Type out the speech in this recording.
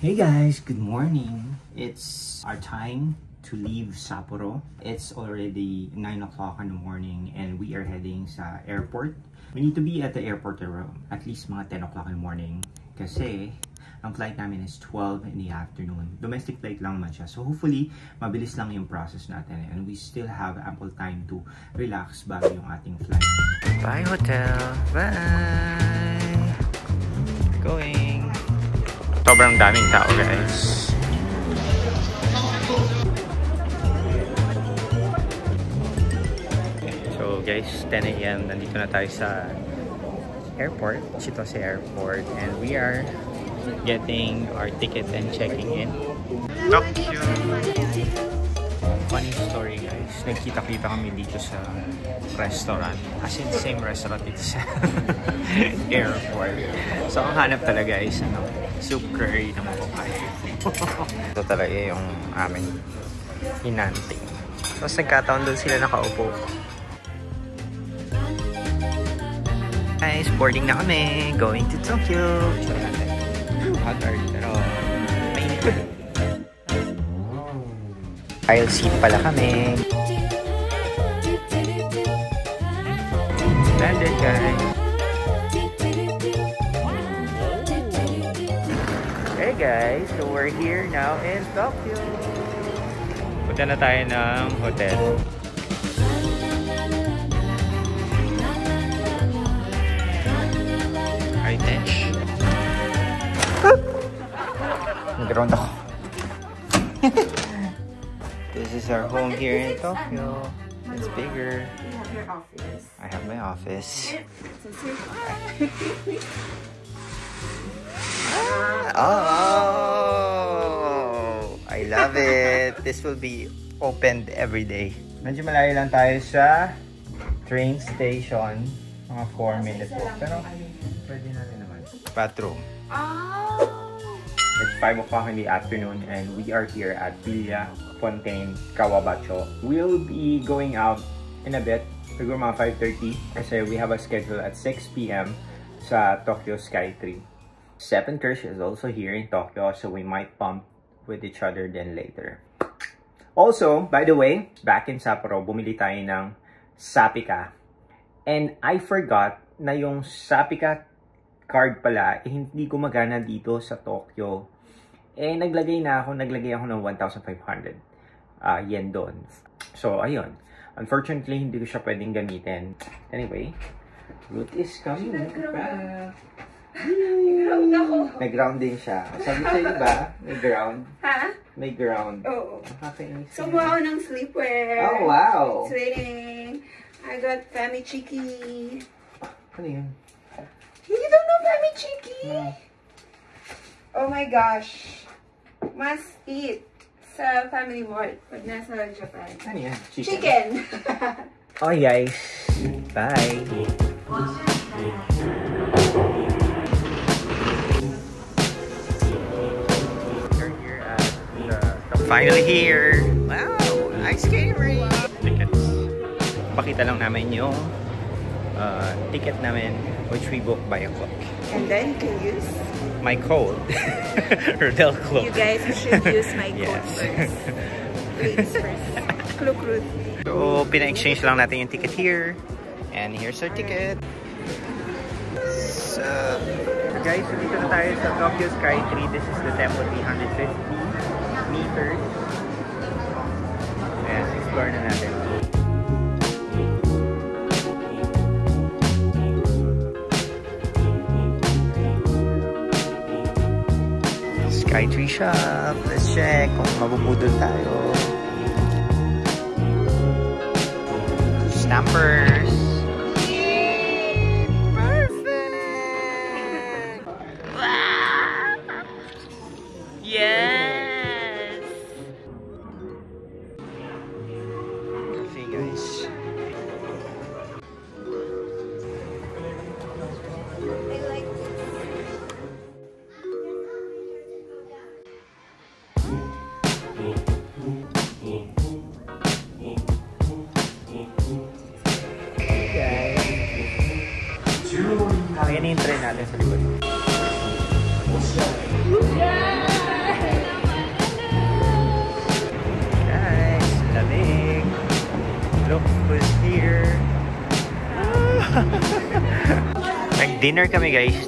Hey guys, good morning. It's our time to leave Sapporo. It's already 9 o'clock in the morning and we are heading sa airport. We need to be at the airport at least mga 10 o'clock in the morning kasi ang flight namin is 12 in the afternoon. Domestic flight lang man siya. So hopefully, mabilis lang yung process natin and we still have ample time to relax bago yung ating flight. Bye hotel! Bye! Going! Sobrang daming tao guys. So guys, 10 AM nandito na tayo sa airport, Chitose Airport, and we are getting our ticket and checking in. Tokyo! Funny story guys, nagkita-kita kami dito sa restaurant. As in, same restaurant dito sa airport. So ang hanap talaga is soup curry na makakain. Ito talaga yung aming hinanting. Tapos nagkataon doon sila nakaupo. Guys, boarding na kami. Going to Tokyo. Haggard, pero mainit pa. Aisle seat pala kami. Landed guys. Hey guys, so we're here now in Tokyo. Punta na tayo ng hotel. Hi, Tench. Nag-ground ako. This is our home here in Tokyo. It's bigger. You have your office. I have my office. Oh, I love it. This will be opened every day. Medyo malayo lang tayo sa train station. Mga 4 minutes po. Pero pwede na rin naman. Bathroom. It's 5 o'clock in the afternoon and we are here at Villa Fontaine, Kawabacho. We'll be going out in a bit. Siguro mga 5:30 kasi we have a schedule at 6 PM sa Tokyo Sky Tree. Seven Kirsch is also here in Tokyo, so we might bump with each other then later. Also, by the way, back in Sapporo, bumili tayo ng Sapika. And I forgot na yung Sapika card pala, hindi gumagana dito sa Tokyo. Eh, naglagay ako ng 1,500 yen doon. So, ayun. Unfortunately, hindi ko siya pwedeng gamitin. Anyway, Ruth is coming back. Nag-ground din siya. Sabi sa'yo ba? May ground? Ha? May ground. Oo. Nakakainis. Sumuha ako ng sleepwear. Oh, wow! It's raining. I got Fami Chiki. Ano yun? You don't know Fami Chiki? No. Oh my gosh. Must eat sa Family Mart pag nasa Japan. Ano yan? Chicken! Okay guys. Bye! Finally here! Wow! Ice skating rink! Tickets. Pakita lang namin yung ticket namin which we booked by a clock. And then you can use my code. Rodel Cloak. You guys should use my code Yes. first. Ladies first. Cloak Ruth. So, pina-exchange lang natin yung ticket here. And here's our ticket. So, guys, dito na tayo sa Tokyo Sky Tree. This is the temple, 350 meters. Ayan, explore na natin. Skytree shop. Let's check kung mabubudol tayo. Snappers. Perfect! Yes! Okay guys. Ayan yung train natin sa likod. Dinner kami guys,